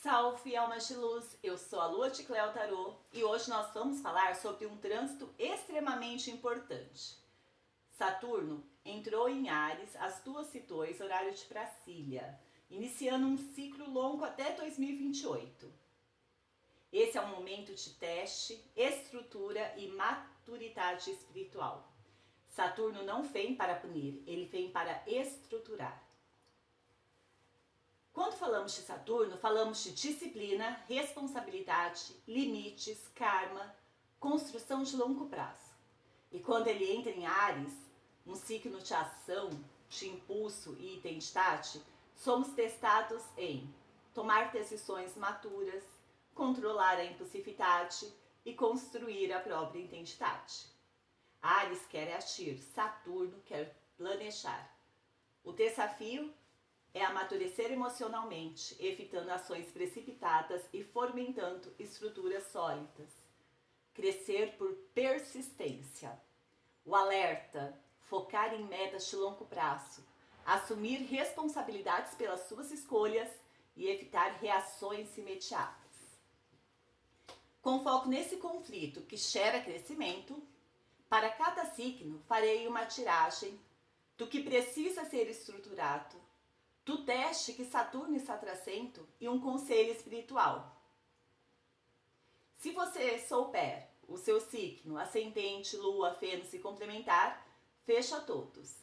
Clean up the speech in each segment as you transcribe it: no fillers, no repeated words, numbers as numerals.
Salve, almas de luz! Eu sou a Lua de Cleo Tarô e hoje nós vamos falar sobre um trânsito extremamente importante. Saturno entrou em Áries às 2h02, horário de Brasília, iniciando um ciclo longo até 2028. Esse é um momento de teste, estrutura e maturidade espiritual. Saturno não vem para punir, ele vem para estruturar. Quando falamos de Saturno, falamos de disciplina, responsabilidade, limites, karma, construção de longo prazo. E quando ele entra em Áries, um signo de ação, de impulso e identidade, somos testados em tomar decisões maturas, controlar a impulsividade e construir a própria identidade. Áries quer agir, Saturno quer planejar. O desafio é amadurecer emocionalmente, evitando ações precipitadas e fomentando estruturas sólidas. Crescer por persistência. O alerta, focar em metas de longo prazo, assumir responsabilidades pelas suas escolhas e evitar reações imediatas. Com foco nesse conflito que gera crescimento, para cada signo farei uma tiragem do que precisa ser estruturado, do teste que Saturno está trazendo e um conselho espiritual. Se você souber o seu signo, ascendente, lua, Vênus e complementar, fecha todos.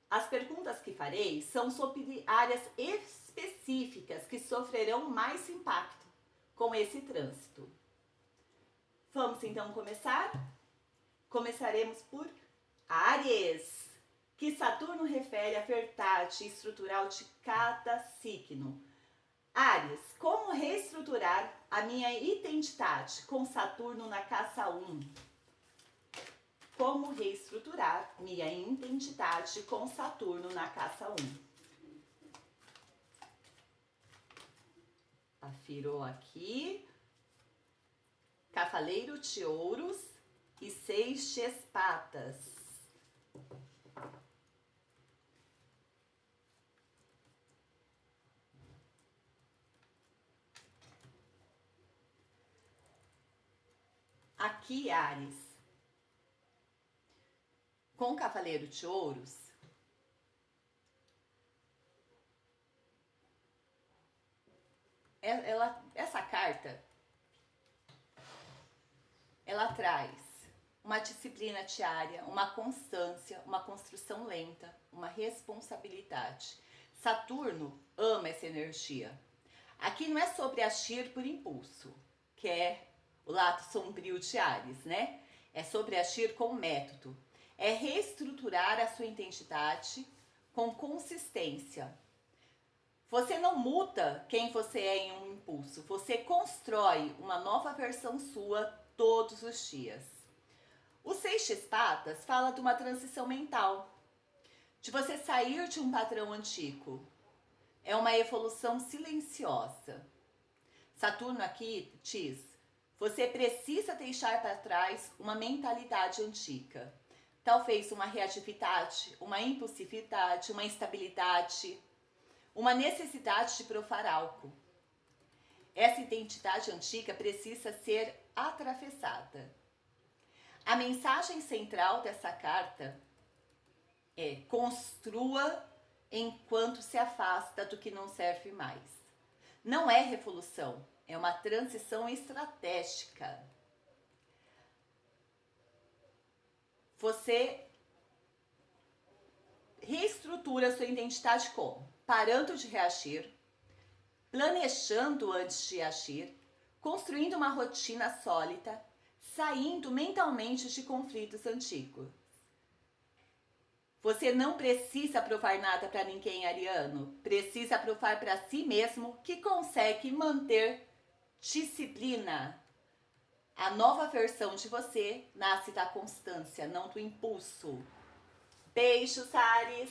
As perguntas que farei são sobre áreas específicas que sofrerão mais impacto com esse trânsito. Vamos então começar? Começaremos por Áries, que Saturno refere à verdade estrutural de cada signo. Áries, como reestruturar a minha identidade com Saturno na casa 1? Como reestruturar minha identidade com Saturno na casa 1? Afirou aqui. Cavaleiro de Ouros e 6 de Espadas. Aqui, Áries, com o Cavaleiro de Ouros, essa carta, ela traz uma disciplina diária, uma constância, uma construção lenta, uma responsabilidade. Saturno ama essa energia. Aqui não é sobre agir por impulso, que é o lado sombrio de Áries, né? É sobre agir com método. É reestruturar a sua identidade com consistência. Você não muda quem você é em um impulso. Você constrói uma nova versão sua todos os dias. O 6 de Espadas fala de uma transição mental. De você sair de um padrão antigo. É uma evolução silenciosa. Saturno aqui diz: você precisa deixar para trás uma mentalidade antiga. Talvez uma reatividade, uma impulsividade, uma instabilidade, uma necessidade de provar algo. Essa identidade antiga precisa ser atravessada. A mensagem central dessa carta é: construa enquanto se afasta do que não serve mais. Não é revolução. É uma transição estratégica. Você reestrutura sua identidade como? Parando de reagir, planejando antes de agir, construindo uma rotina sólida, saindo mentalmente de conflitos antigos. Você não precisa provar nada para ninguém, ariano. Precisa provar para si mesmo que consegue manter disciplina. A nova versão de você nasce da constância, não do impulso. Beijos, Áries.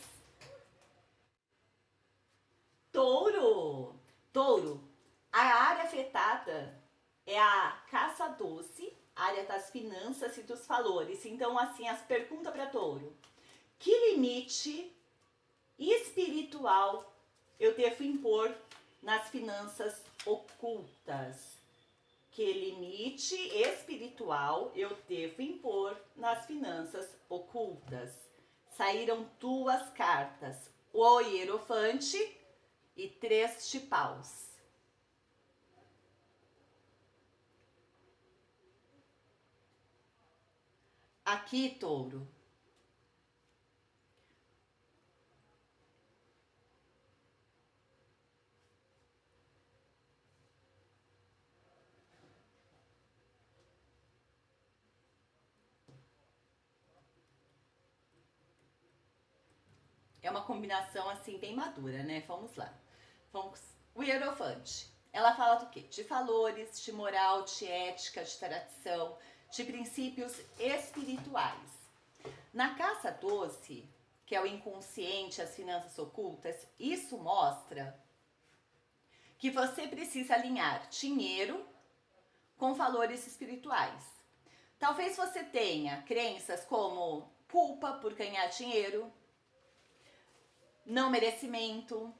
Touro. Touro, a área afetada é a casa 12, área das finanças e dos valores. Então, assim, as perguntas para Touro: que limite espiritual eu devo impor nas finanças ocultas. Que limite espiritual eu devo impor nas finanças ocultas? Saíram duas cartas, o Hierofante e 3 de paus. Aqui, touro, é uma combinação assim bem madura, né? Vamos lá. O Hierofante. Ela fala do quê? De valores, de moral, de ética, de tradição, de princípios espirituais. Na casa doce, que é o inconsciente, as finanças ocultas, isso mostra que você precisa alinhar dinheiro com valores espirituais. Talvez você tenha crenças como culpa por ganhar dinheiro, não merecimento,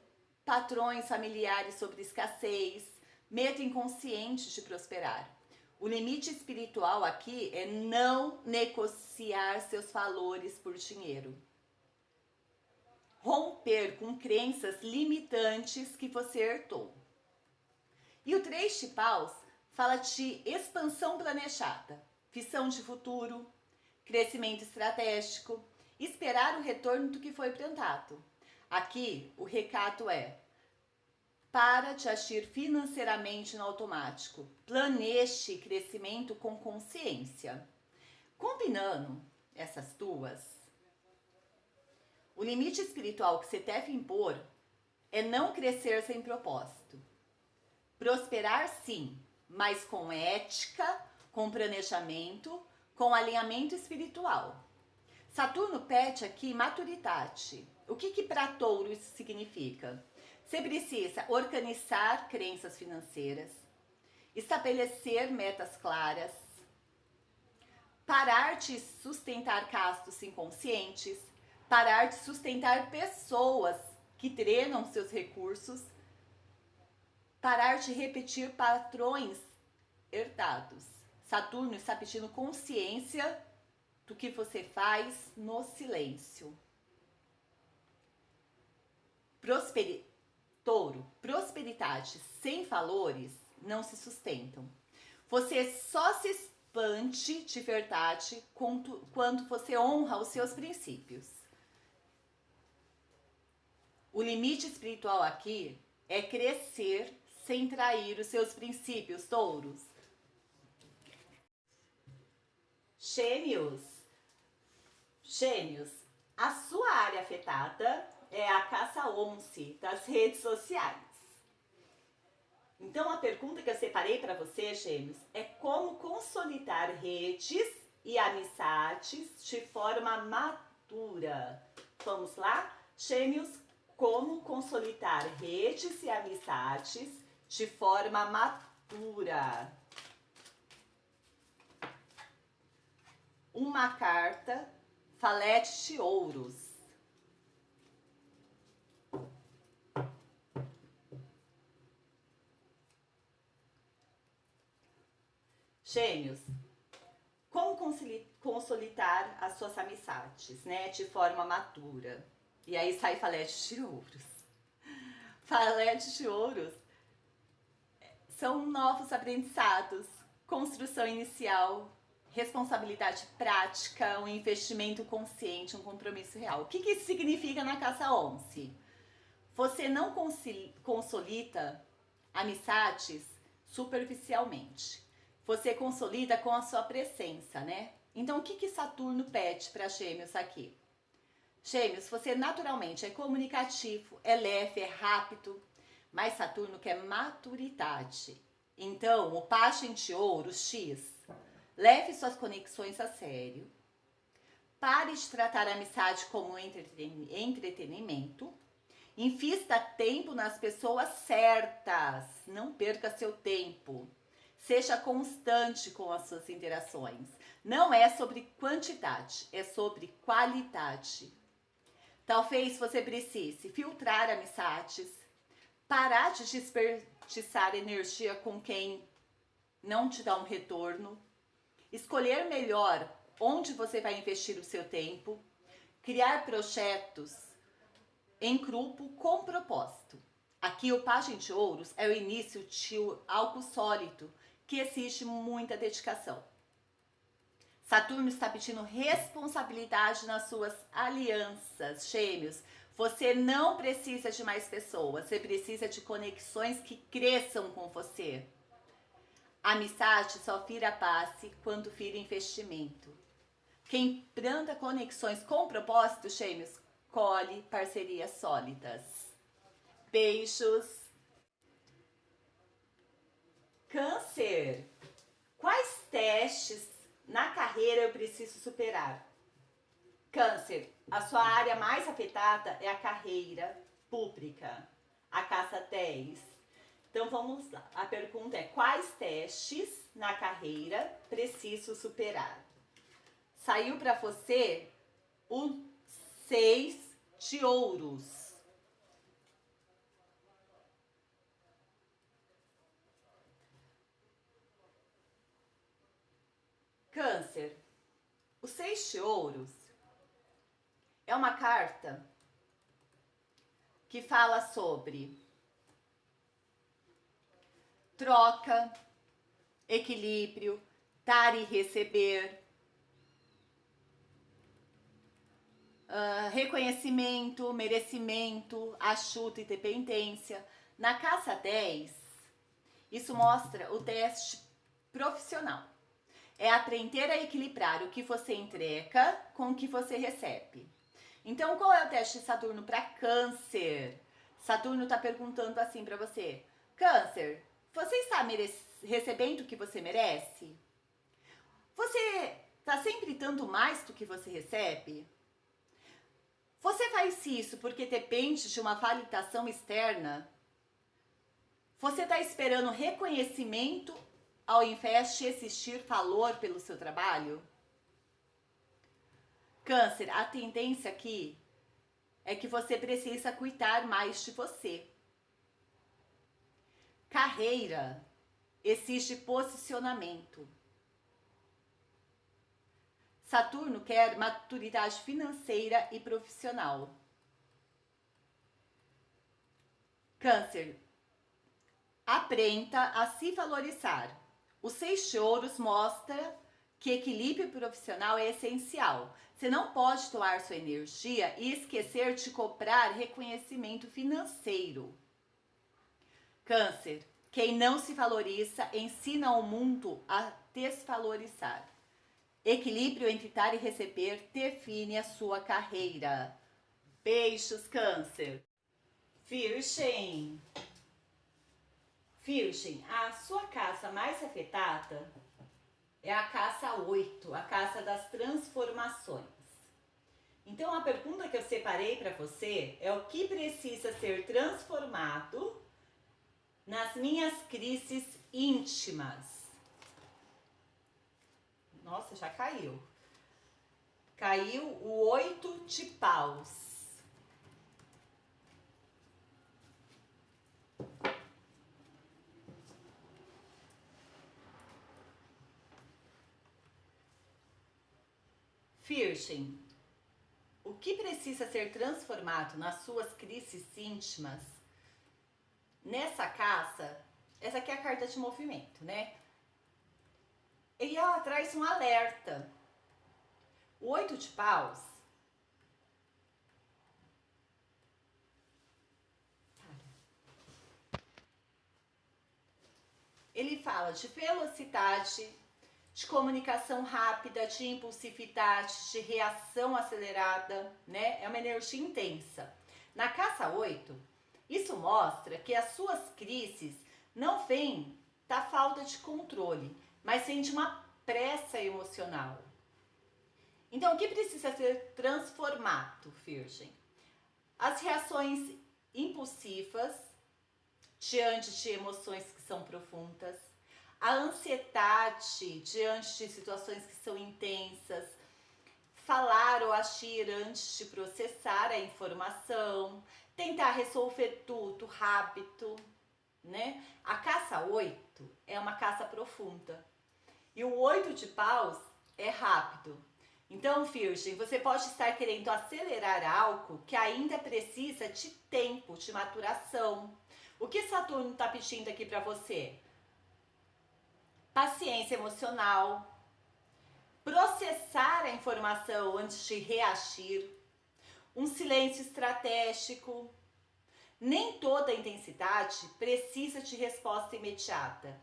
padrões familiares sobre escassez, medo inconsciente de prosperar. O limite espiritual aqui é não negociar seus valores por dinheiro. Romper com crenças limitantes que você herdou. E o 3 de paus fala de expansão planejada, visão de futuro, crescimento estratégico, esperar o retorno do que foi plantado. Aqui o recado é: para de agir financeiramente no automático. Planeje crescimento com consciência. Combinando essas duas, o limite espiritual que você deve impor é não crescer sem propósito. Prosperar sim, mas com ética, com planejamento, com alinhamento espiritual. Saturno pede aqui maturidade. O que para touro isso significa? Você precisa organizar crenças financeiras, estabelecer metas claras, parar de sustentar gastos inconscientes, parar de sustentar pessoas que drenam seus recursos, parar de repetir padrões herdados. Saturno está pedindo consciência do que você faz no silêncio. Touro, prosperidade sem valores não se sustentam. Você só se expande de verdade quando você honra os seus princípios. O limite espiritual aqui é crescer sem trair os seus princípios, touros. Gêmeos. Gêmeos, a sua área afetada é a casa 11 das redes sociais. Então a pergunta que eu separei para você, Gêmeos, é como consolidar redes e amizades de forma madura. Vamos lá? Gêmeos, como consolidar redes e amizades de forma madura. Uma carta, valete de ouros. Gêmeos, como consolidar as suas amizades, né, de forma madura? E aí sai valete de ouros. Valete de ouros são novos aprendizados, construção inicial, responsabilidade prática, um investimento consciente, um compromisso real. O que isso significa na casa 11? Você não consolida amizades superficialmente. Você consolida com a sua presença, né? Então, o que Saturno pede para Gêmeos aqui? Gêmeos, você naturalmente é comunicativo, é leve, é rápido, mas Saturno quer maturidade. Então, o pajem de ouro, X, leve suas conexões a sério. Pare de tratar a amizade como entretenimento. Invista tempo nas pessoas certas. Não perca seu tempo. Seja constante com as suas interações. Não é sobre quantidade, é sobre qualidade. Talvez você precise filtrar amizades, parar de desperdiçar energia com quem não te dá um retorno, escolher melhor onde você vai investir o seu tempo, criar projetos em grupo com propósito. Aqui o Pajem de Ouros é o início de algo sólido que exige muita dedicação. Saturno está pedindo responsabilidade nas suas alianças, Gêmeos. Você não precisa de mais pessoas, você precisa de conexões que cresçam com você. A amizade só vira passe quando vira investimento. Quem planta conexões com propósito, Gêmeos, colhe parcerias sólidas. Beijos. Câncer. Quais testes na carreira eu preciso superar? Câncer, a sua área mais afetada é a carreira pública, a casa 10. Então vamos lá. A pergunta é: quais testes na carreira preciso superar? Saiu para você o 6 de ouros. Câncer, o 6 de ouros é uma carta que fala sobre troca, equilíbrio, dar e receber, reconhecimento, merecimento, ajuda e dependência. Na casa 10, isso mostra o teste profissional. É aprender a equilibrar o que você entrega com o que você recebe. Então, qual é o teste de Saturno para Câncer? Saturno está perguntando assim para você: Câncer, você está recebendo o que você merece? Você está sempre dando mais do que você recebe? Você faz isso porque depende de uma validação externa? Você está esperando reconhecimento ao invés de existir valor pelo seu trabalho? Câncer, a tendência aqui é que você precisa cuidar mais de você. Carreira exige posicionamento. Saturno quer maturidade financeira e profissional. Câncer, aprenda a se valorizar. O 6 de ouros mostra que equilíbrio profissional é essencial. Você não pode doar sua energia e esquecer de cobrar reconhecimento financeiro. Câncer, quem não se valoriza ensina o mundo a desvalorizar. Equilíbrio entre dar e receber define a sua carreira. Beijos, Câncer. Virgem. Virgem, a sua casa mais afetada é a casa 8, a casa das transformações. Então a pergunta que eu separei para você é: o que precisa ser transformado nas minhas crises íntimas? Nossa, já caiu. Caiu o 8 de paus. Virgem, o que precisa ser transformado nas suas crises íntimas? Nessa casa, essa aqui é a carta de movimento, né? E ela traz um alerta. O 8 de paus ele fala de velocidade, de comunicação rápida, de impulsividade, de reação acelerada, né? É uma energia intensa. Na casa 8, isso mostra que as suas crises não vêm da falta de controle, mas vêm de uma pressa emocional. Então, o que precisa ser transformado, Virgem? As reações impulsivas diante de emoções que são profundas, a ansiedade diante de situações que são intensas, falar ou agir antes de processar a informação, tentar resolver tudo rápido, né? A caça 8 é uma caça profunda. E o 8 de paus é rápido. Então, Virgem, você pode estar querendo acelerar algo que ainda precisa de tempo, de maturação. O que Saturno está pedindo aqui para você? Paciência emocional, processar a informação antes de reagir, um silêncio estratégico. Nem toda intensidade precisa de resposta imediata.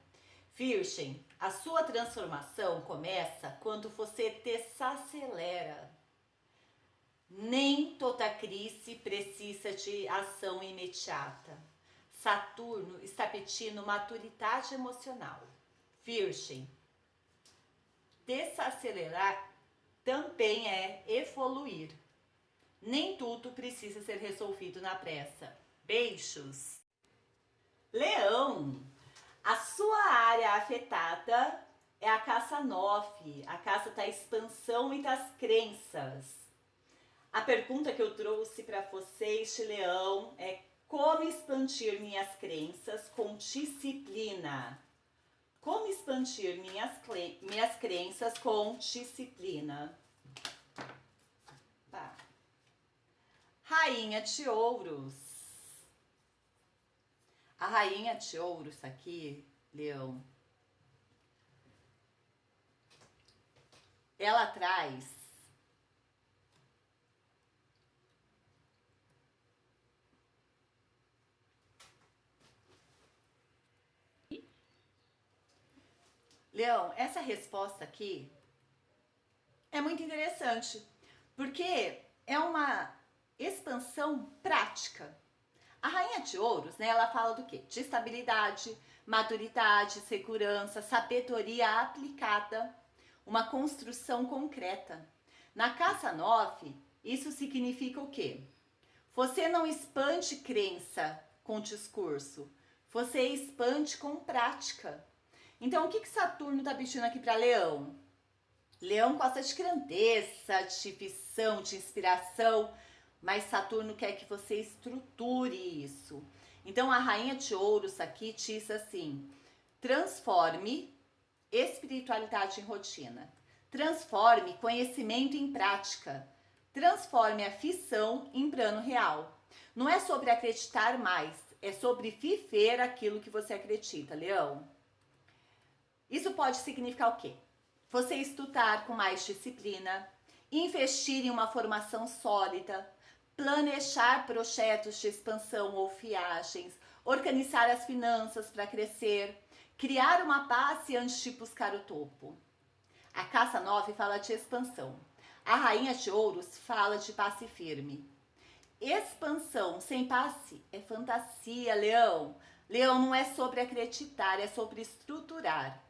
Virgem, a sua transformação começa quando você desacelera. Nem toda crise precisa de ação imediata. Saturno está pedindo maturidade emocional. Virgem, desacelerar também é evoluir. Nem tudo precisa ser resolvido na pressa. Beijos! Leão, a sua área afetada é a casa 9, a casa da expansão e das crenças. A pergunta que eu trouxe para vocês de Leão é: como expandir minhas crenças com disciplina? Como expandir minhas crenças com disciplina? Tá. Rainha de Ouros. A Rainha de Ouros aqui, Leão, ela traz Leão, essa resposta aqui é muito interessante, porque é uma expansão prática. A Rainha de Ouros, né, ela fala do quê? De estabilidade, maturidade, segurança, sabedoria aplicada, uma construção concreta. Na casa 9, isso significa o quê? Você não expande crença com discurso, você expande com prática. Então, o que Saturno está pedindo aqui para Leão? Leão gosta de grandeza, de visão, de inspiração, mas Saturno quer que você estruture isso. Então, a Rainha de Ouros aqui diz assim: transforme espiritualidade em rotina, transforme conhecimento em prática, transforme a ficção em plano real. Não é sobre acreditar mais, é sobre viver aquilo que você acredita, Leão. Isso pode significar o quê? Você estudar com mais disciplina, investir em uma formação sólida, planejar projetos de expansão ou viagens, organizar as finanças para crescer, criar uma base antes de buscar o topo. A casa 9 fala de expansão. A Rainha de Ouros fala de passe firme. Expansão sem passe é fantasia, Leão. Leão, não é sobre acreditar, é sobre estruturar.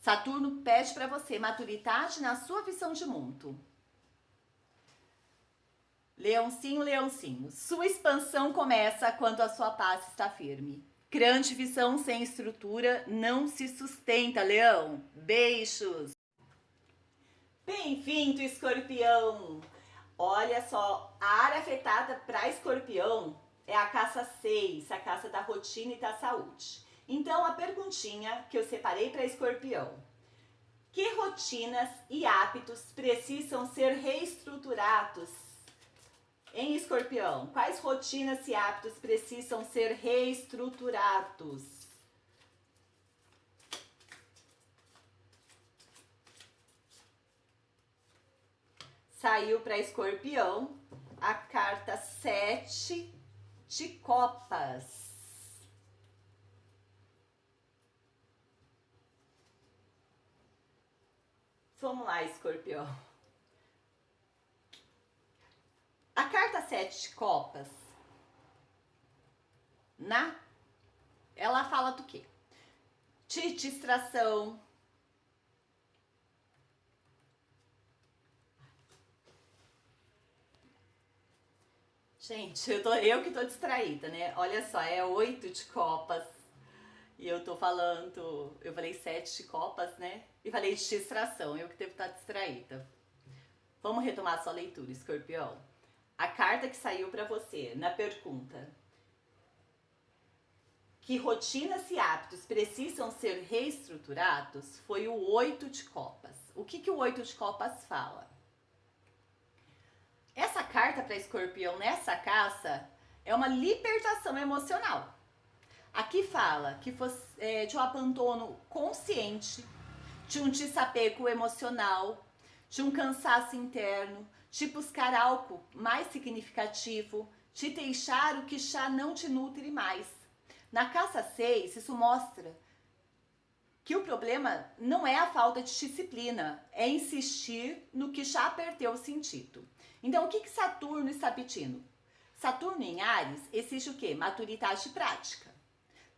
Saturno pede para você maturidade na sua visão de mundo. Leãozinho, Leãozinho, sua expansão começa quando a sua paz está firme. Grande visão sem estrutura não se sustenta, Leão. Beijos! Bem-vindo, Escorpião! Olha só, a área afetada para Escorpião é a casa 6, a casa da rotina e da saúde. Então, a perguntinha que eu separei para Escorpião: que rotinas e hábitos precisam ser reestruturados em Escorpião? Quais rotinas e hábitos precisam ser reestruturados? Saiu para Escorpião a carta 7 de copas. Vamos lá, Escorpião. A carta 7 de copas, ela fala do quê? De distração. Gente, eu que tô distraída, né? Olha só, é 8 de copas. E eu tô falando, eu falei 7 de copas, né? E falei de distração, eu que devo estar distraída. Vamos retomar a sua leitura, Escorpião. A carta que saiu para você na pergunta: que rotinas e hábitos precisam ser reestruturados foi o 8 de copas. O que o 8 de copas fala? Essa carta para Escorpião nessa casa é uma libertação emocional. Aqui fala que de um abandono consciente, de um desapego emocional, de um cansaço interno, de buscar algo mais significativo, de deixar o que já não te nutre mais. Na casa 6, isso mostra que o problema não é a falta de disciplina, é insistir no que já perdeu o sentido. Então, o que Saturno está pedindo? Saturno em Áries exige o quê? Maturidade prática.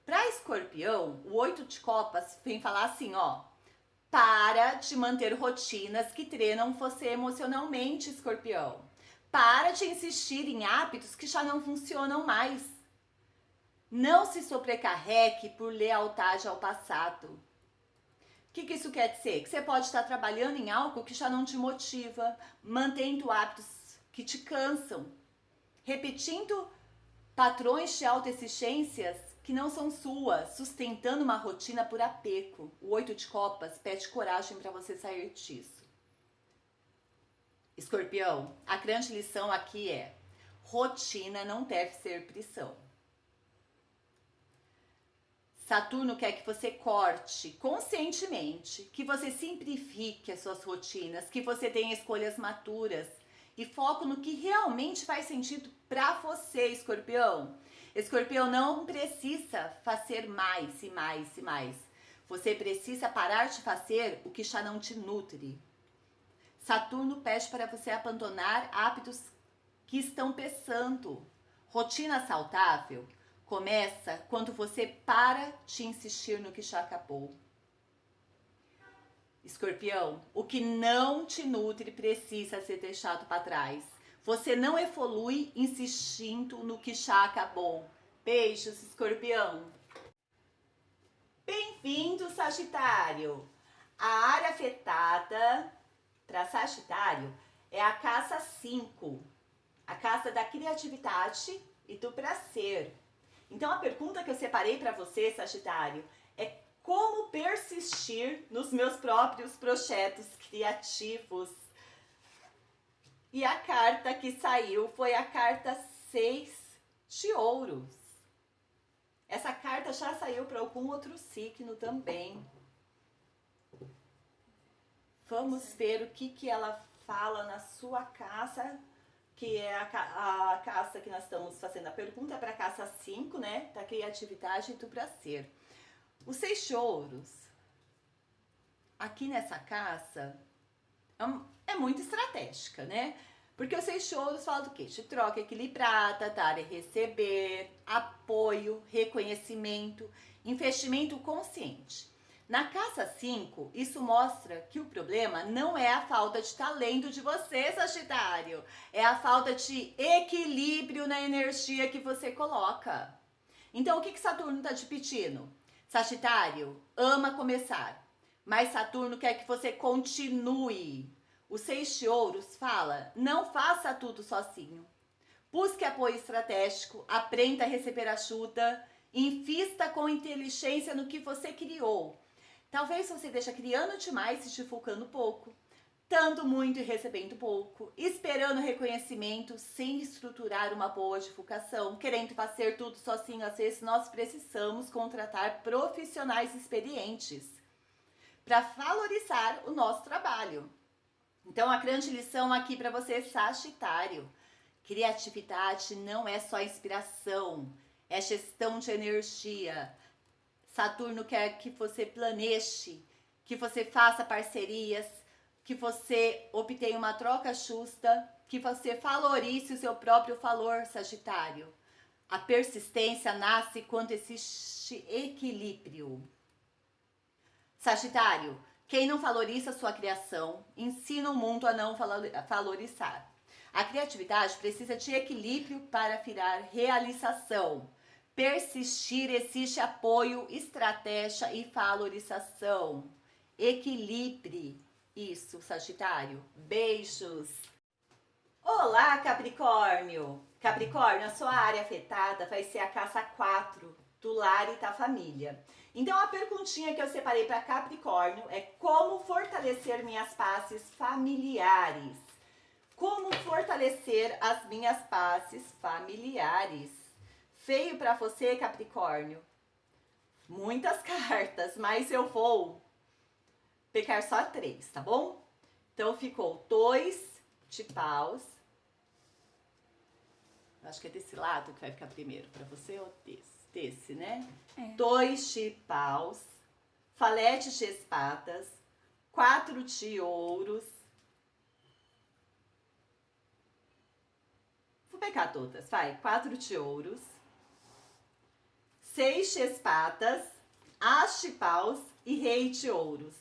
Para Escorpião, o 8 de copas vem falar assim, ó, para de manter rotinas que treinam você emocionalmente, Escorpião. Para de insistir em hábitos que já não funcionam mais. Não se sobrecarregue por lealdade ao passado. O que isso quer dizer? Que você pode estar trabalhando em algo que já não te motiva, mantendo hábitos que te cansam, repetindo padrões de autoexigências que não são suas, sustentando uma rotina por apego. O 8 de copas pede coragem para você sair disso. Escorpião, a grande lição aqui é: rotina não deve ser prisão. Saturno quer que você corte conscientemente, que você simplifique as suas rotinas, que você tenha escolhas maturas e foco no que realmente faz sentido para você, Escorpião. Escorpião não precisa fazer mais e mais e mais. Você precisa parar de fazer o que já não te nutre. Saturno pede para você abandonar hábitos que estão pesando. Rotina saudável começa quando você para de insistir no que já acabou. Escorpião, o que não te nutre precisa ser deixado para trás. Você não evolui insistindo no que já acabou. Beijos, Escorpião. Bem-vindo, Sagitário. A área afetada para Sagitário é a casa 5, a casa da criatividade e do prazer. Então, a pergunta que eu separei para você, Sagitário, é como persistir nos meus próprios projetos criativos. E a carta que saiu foi a carta 6 de ouros. Essa carta já saiu para algum outro signo também. Vamos ver o que ela fala na sua casa, que é a casa que nós estamos fazendo a pergunta, é para a casa 5, né? Da criatividade e do prazer. Os 6 de ouros, aqui nessa casa, é muito estratégica, né? Porque os 6 de ouros falam do quê? De troca equilibrada, dar e receber, apoio, reconhecimento, investimento consciente. Na casa 5, isso mostra que o problema não é a falta de talento de você, Sagitário. É a falta de equilíbrio na energia que você coloca. Então, o que Saturno está te pedindo? Sagitário, ama começar, mas Saturno quer que você continue. O 6 de ouros fala, não faça tudo sozinho. Busque apoio estratégico, aprenda a receber ajuda, invista com inteligência no que você criou. Talvez você esteja criando demais e te focando pouco, dando muito e recebendo pouco, esperando reconhecimento sem estruturar uma boa divulgação, querendo fazer tudo sozinho. Às vezes nós precisamos contratar profissionais experientes para valorizar o nosso trabalho. Então a grande lição aqui para você, Sagitário: criatividade não é só inspiração, é gestão de energia. Saturno quer que você planeje, que você faça parcerias, que você obtenha uma troca justa, que você valorize o seu próprio valor, Sagitário. A persistência nasce quando existe equilíbrio. Sagitário, quem não valoriza a sua criação, ensina o mundo a não valorizar. A criatividade precisa de equilíbrio para virar realização. Persistir exige apoio, estratégia e valorização. Equilibre isso, Sagitário. Beijos! Olá, Capricórnio! Capricórnio, a sua área afetada vai ser a casa 4, do lar e da família. Então a perguntinha que eu separei para Capricórnio é como fortalecer minhas pazes familiares. Como fortalecer as minhas pazes familiares. Feio para você, Capricórnio? Muitas cartas, mas eu vou pegar só 3, tá bom? Então ficou 2 de paus. Acho que é desse lado que vai ficar primeiro, para você ou desse? Desse, né? 2 de paus, falete de espadas, 4 de ouros. Vou pegar todas, vai. 4 de ouros, 6 de espadas, as de paus e rei de ouros.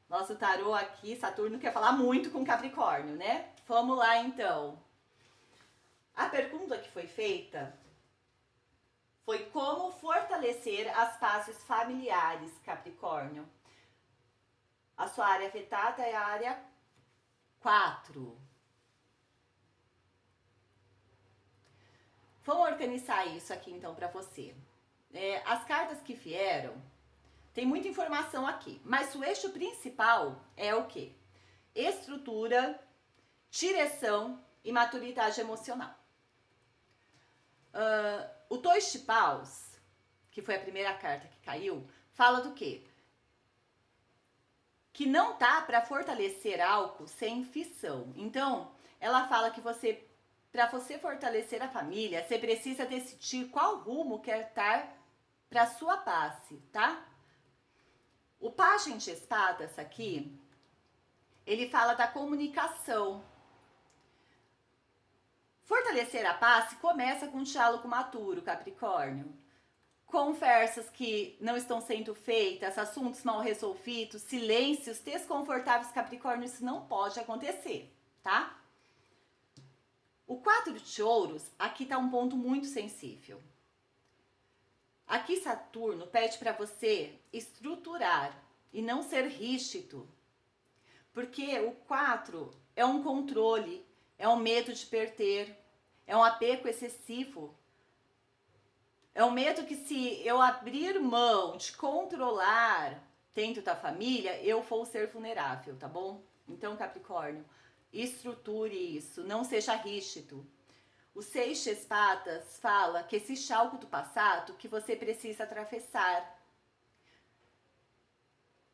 Nosso tarô aqui, Saturno, quer falar muito com Capricórnio, né? Vamos lá, então. A pergunta que foi feita foi como fortalecer as pazes familiares, Capricórnio. A sua área afetada é a área 4. Vamos organizar isso aqui, então, para você. As cartas que vieram, tem muita informação aqui, mas o eixo principal é o quê? Estrutura, direção e maturidade emocional. O 2 de paus, que foi a primeira carta que caiu, fala do quê? Que não tá para fortalecer algo sem fissão. Então, ela fala que para você fortalecer a família, você precisa decidir qual rumo quer estar para sua passe, tá? O pajem de espadas aqui, ele fala da comunicação. Fortalecer a passe começa com um diálogo maturo, Capricórnio. Conversas que não estão sendo feitas, assuntos mal resolvidos, silêncios desconfortáveis, Capricórnio, isso não pode acontecer, tá? O 4 de ouros, aqui tá um ponto muito sensível. Aqui Saturno pede para você estruturar e não ser rígido. Porque o 4 é um controle, é um medo de perder, é um apego excessivo. É um medo que se eu abrir mão de controlar dentro da família, eu vou ser vulnerável, tá bom? Então, Capricórnio, estruture isso, não seja rígido. O 6 de espadas fala que existe algo do passado que você precisa atravessar.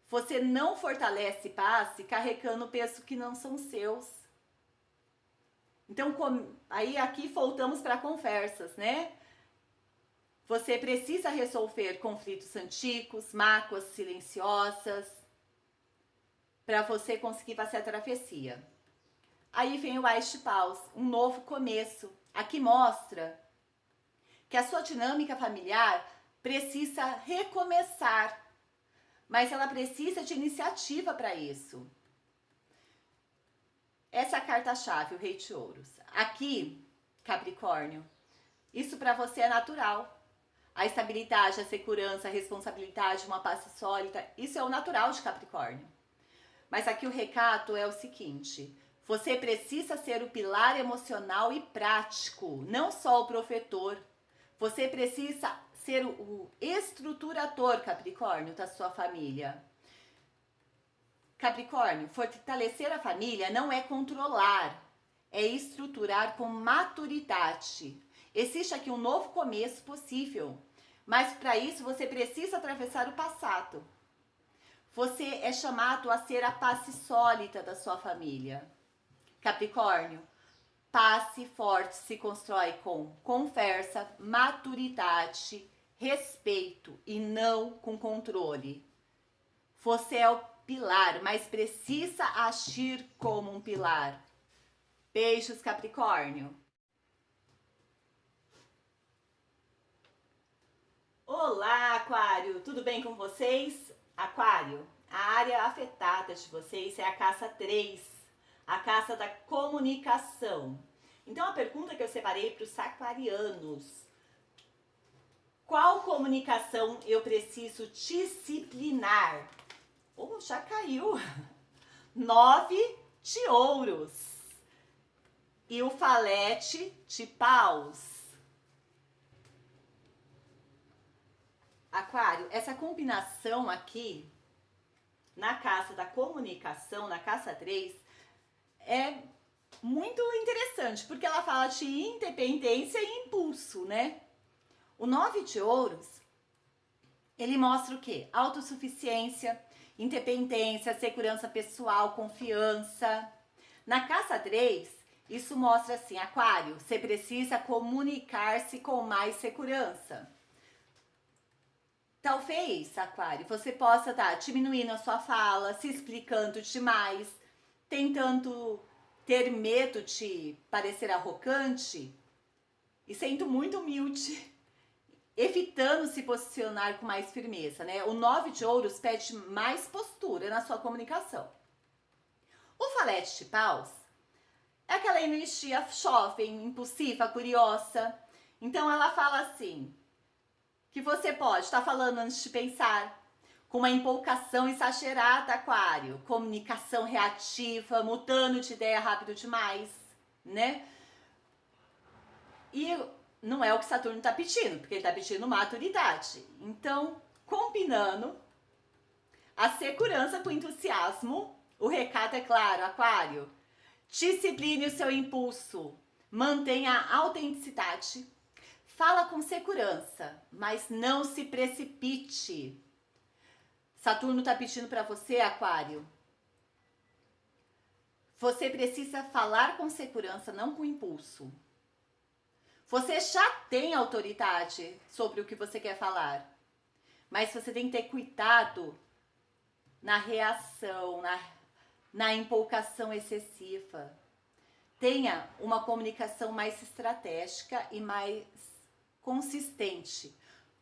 Você não fortalece passe carregando peso que não são seus. Então, aí aqui voltamos para conversas, né? Você precisa resolver conflitos antigos, mágoas silenciosas, para você conseguir fazer a travessia. Aí vem o Ás de Paus, um novo começo. Aqui mostra que a sua dinâmica familiar precisa recomeçar, mas ela precisa de iniciativa para isso. Essa é a carta-chave, o Rei de Ouros. Aqui, Capricórnio, isso para você é natural. A estabilidade, a segurança, a responsabilidade, uma paz sólida, isso é o natural de Capricórnio. Mas aqui o recado é o seguinte: você precisa ser o pilar emocional e prático, não só o protetor. Você precisa ser o estruturador, Capricórnio, da sua família. Capricórnio, fortalecer a família não é controlar, é estruturar com maturidade. Existe aqui um novo começo possível, mas para isso você precisa atravessar o passado. Você é chamado a ser a passe sólida da sua família. Capricórnio, passe forte se constrói com conversa, maturidade, respeito e não com controle. Você é o pilar, mas precisa agir como um pilar. Beijos, Capricórnio. Olá, Aquário, tudo bem com vocês? Aquário, a área afetada de vocês é a casa 3, a casa da comunicação. Então a pergunta que eu separei para os aquarianos: qual comunicação eu preciso disciplinar? Oh, já caiu. 9 de ouros. E o falete de paus. Aquário, essa combinação aqui, na casa da comunicação, na casa 3, é muito interessante, porque ela fala de independência e impulso, né? O 9 de ouros, ele mostra o quê? Autossuficiência, independência, segurança pessoal, confiança. Na casa 3, isso mostra assim, Aquário, você precisa comunicar-se com mais segurança. Talvez, Aquário, você possa estar diminuindo a sua fala, se explicando demais, tentando ter medo de parecer arrogante e sendo muito humilde, evitando se posicionar com mais firmeza, né? O 9 de ouros pede mais postura na sua comunicação. O valete de paus é aquela energia jovem, impulsiva, curiosa. Então ela fala assim, que você pode estar falando antes de pensar, com uma empolgação exagerada, Aquário, comunicação reativa, mudando de ideia rápido demais, né? E não é o que Saturno está pedindo, porque ele está pedindo maturidade. Então, combinando a segurança com o entusiasmo, o recado é claro, Aquário, discipline o seu impulso, mantenha a autenticidade, fala com segurança, mas não se precipite. Saturno está pedindo para você, Aquário. Você precisa falar com segurança, não com impulso. Você já tem autoridade sobre o que você quer falar, mas você tem que ter cuidado na reação, na empolgação excessiva. Tenha uma comunicação mais estratégica e mais consistente.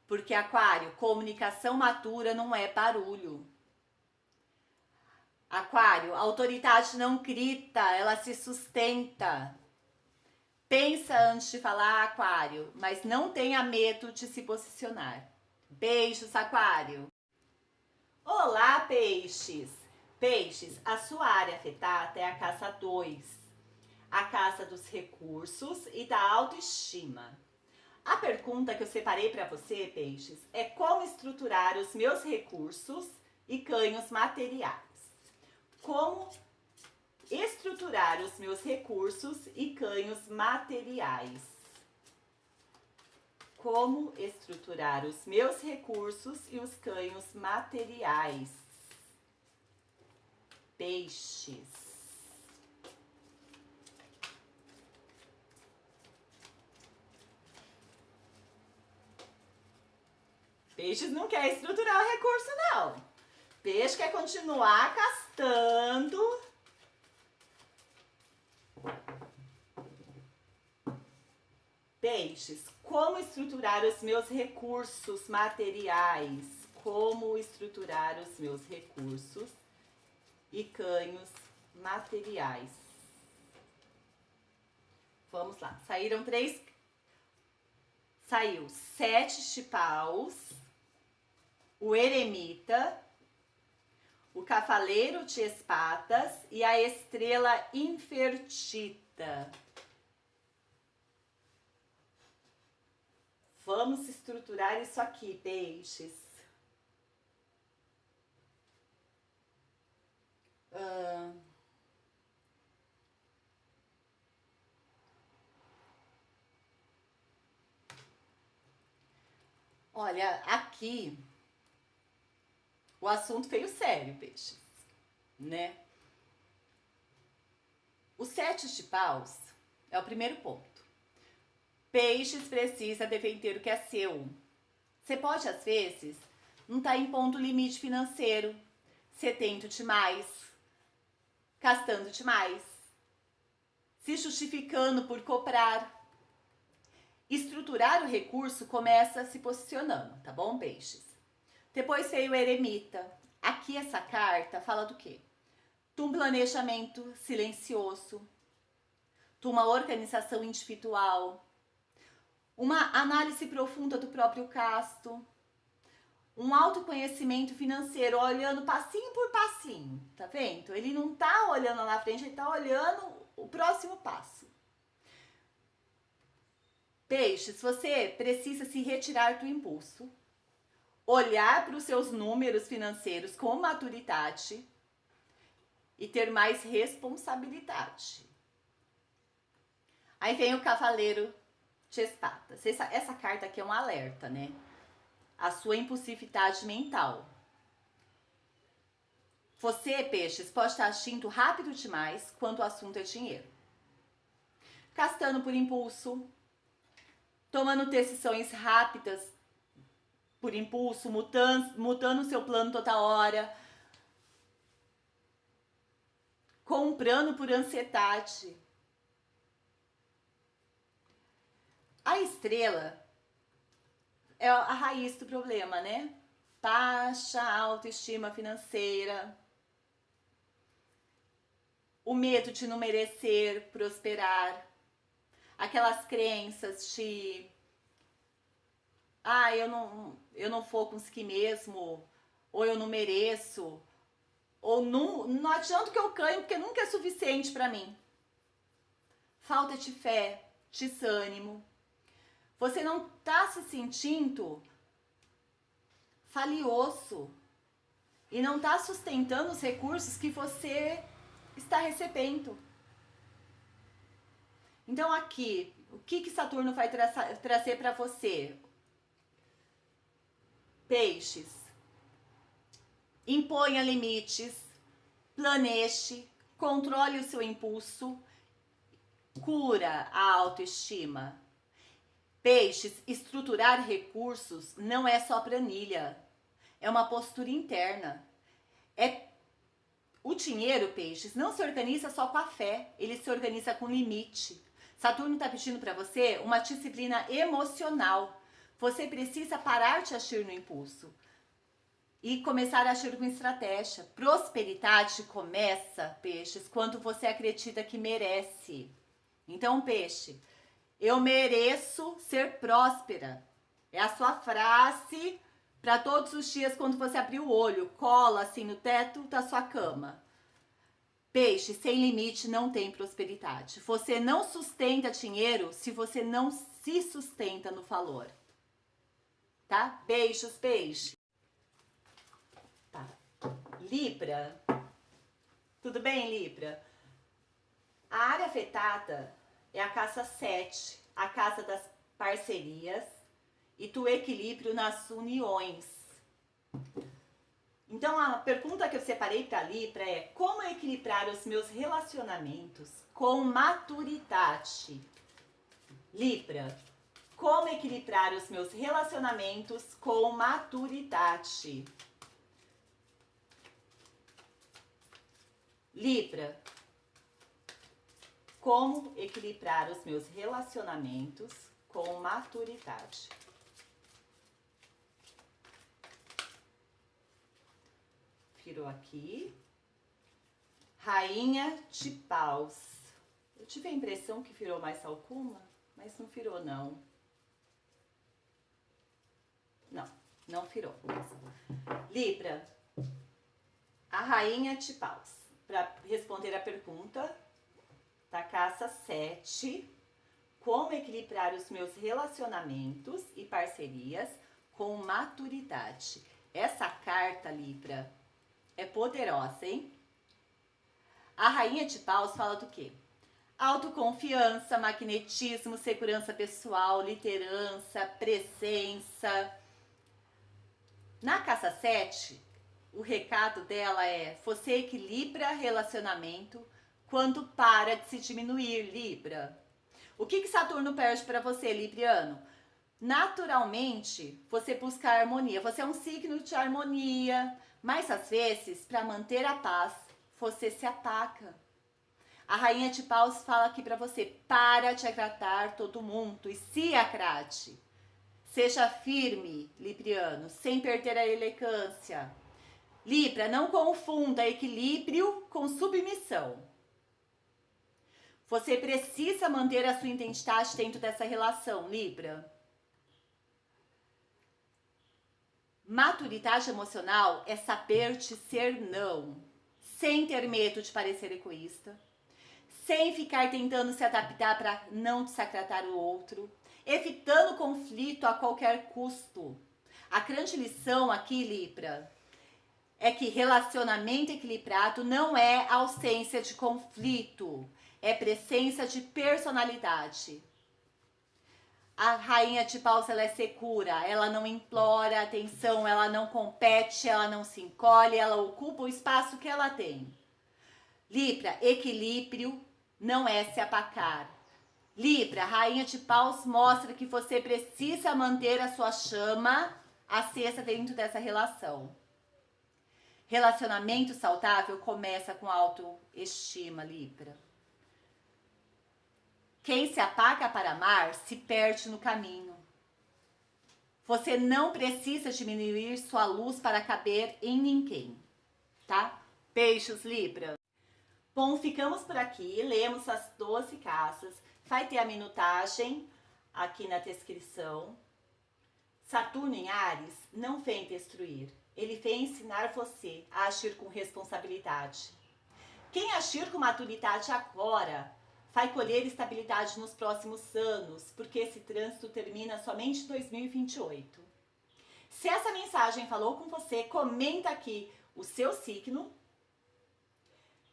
Porque, Aquário, comunicação madura não é barulho. Aquário, a autoridade não grita, ela se sustenta. Pensa antes de falar, Aquário, mas não tenha medo de se posicionar. Beijos, Aquário. Olá, peixes. Peixes, a sua área afetada é a casa 2, a casa dos recursos e da autoestima. A pergunta que eu separei para você, peixes, é como estruturar os meus recursos e ganhos materiais. Como estruturar os meus recursos e ganhos materiais. Como estruturar os meus recursos e os ganhos materiais. Peixes. Peixes não quer estruturar o recurso, não. Peixe quer continuar gastando. Peixes, como estruturar os meus recursos materiais? Como estruturar os meus recursos e ganhos materiais? Vamos lá. Saíram 3. Saiu 7 de paus, o eremita, o cavaleiro de espadas e a estrela invertida. Vamos estruturar isso aqui, peixes. Olha, aqui o assunto veio sério, peixes, né? O 7 de paus é o primeiro ponto. Peixes precisa defender o que é seu. Você pode, às vezes, não estar em ponto limite financeiro, cedendo demais, gastando demais, se justificando por comprar. Estruturar o recurso começa se posicionando, tá bom, peixes? Depois veio o eremita. Aqui essa carta fala do quê? De um planejamento silencioso, de uma organização individual, uma análise profunda do próprio caso, um autoconhecimento financeiro, olhando passinho por passinho, tá vendo? Ele não tá olhando lá na frente, ele tá olhando o próximo passo. Peixes, você precisa se retirar do impulso, olhar para os seus números financeiros com maturidade e ter mais responsabilidade. Aí vem o Cavaleiro de Espadas. Essa carta aqui é um alerta, né? A sua impulsividade mental. Você, peixes, pode estar agindo rápido demais quando o assunto é dinheiro. Gastando por impulso, tomando decisões rápidas por impulso, mudando o seu plano toda hora, comprando por ansiedade. A estrela é a raiz do problema, né? Baixa autoestima financeira, o medo de não merecer, prosperar, aquelas crenças de eu não vou conseguir mesmo, ou eu não mereço, ou não adianta que eu ganho porque nunca é suficiente para mim. Falta de fé, desânimo. Você não está se sentindo valioso e não está sustentando os recursos que você está recebendo. Então aqui, o que Saturno vai trazer para você? Peixes, imponha limites, planeje, controle o seu impulso, cura a autoestima. Peixes, estruturar recursos não é só planilha, é uma postura interna. O dinheiro, peixes, não se organiza só com a fé, ele se organiza com limite. Saturno está pedindo para você uma disciplina emocional. Você precisa parar de agir no impulso e começar a agir com estratégia. Prosperidade começa, peixes, quando você acredita que merece. Então, peixe, eu mereço ser próspera. É a sua frase para todos os dias quando você abrir o olho. Cola assim no teto da sua cama. Peixe, sem limite não tem prosperidade. Você não sustenta dinheiro se você não se sustenta no valor. Tá? Beijos, peixe. Tá. Libra. Tudo bem, Libra? A área afetada é a casa 7, a casa das parcerias e do equilíbrio nas uniões. Então a pergunta que eu separei para Libra é: como equilibrar os meus relacionamentos com maturidade? Libra, como equilibrar os meus relacionamentos com maturidade? Libra, como equilibrar os meus relacionamentos com maturidade? Virou aqui. Rainha de paus. Eu tive a impressão que virou mais alguma, mas não virou não. Não virou. Libra, a rainha de paus. Para responder a pergunta da casa 7, como equilibrar os meus relacionamentos e parcerias com maturidade? Essa carta, Libra, é poderosa, hein? A rainha de paus fala do quê? Autoconfiança, magnetismo, segurança pessoal, liderança, presença. Na casa 7, o recado dela é: você equilibra relacionamento quando para de se diminuir, Libra. O que Saturno perde para você, Libriano? Naturalmente, você busca harmonia. Você é um signo de harmonia, mas às vezes, para manter a paz, você se ataca. A rainha de paus fala aqui para você: para de agradar todo mundo e se agrade. Seja firme, Libriano, sem perder a elegância. Libra, não confunda equilíbrio com submissão. Você precisa manter a sua identidade dentro dessa relação, Libra. Maturidade emocional é saber dizer não, sem ter medo de parecer egoísta, sem ficar tentando se adaptar para não desagradar o outro, evitando conflito a qualquer custo. A grande lição aqui, Libra, é que relacionamento equilibrado não é ausência de conflito, é presença de personalidade. A rainha de paus, ela é segura, ela não implora atenção, ela não compete, ela não se encolhe, ela ocupa o espaço que ela tem. Libra, equilíbrio não é se apacar. Libra, rainha de paus mostra que você precisa manter a sua chama acesa dentro dessa relação. Relacionamento saudável começa com autoestima, Libra. Quem se apaga para amar se perde no caminho. Você não precisa diminuir sua luz para caber em ninguém, tá? Beijos, Libra. Bom, ficamos por aqui, lemos as 12 casas. Vai ter a minutagem aqui na descrição. Saturno em Áries não vem destruir, ele vem ensinar você a agir com responsabilidade. Quem agir com maturidade agora vai colher estabilidade nos próximos anos, porque esse trânsito termina somente em 2028. Se essa mensagem falou com você, comenta aqui o seu signo.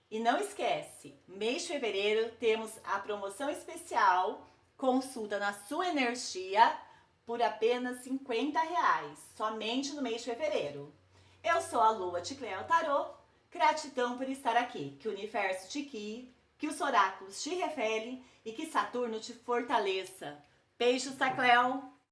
E não esquece, mês de fevereiro temos a promoção especial, consulta na sua energia, por apenas R$50, somente no mês de fevereiro. Eu sou a Lua de Cleo Tarô, gratidão por estar aqui, que o universo te guie, que os oráculos te revelem e que Saturno te fortaleça. Beijos da Cleo!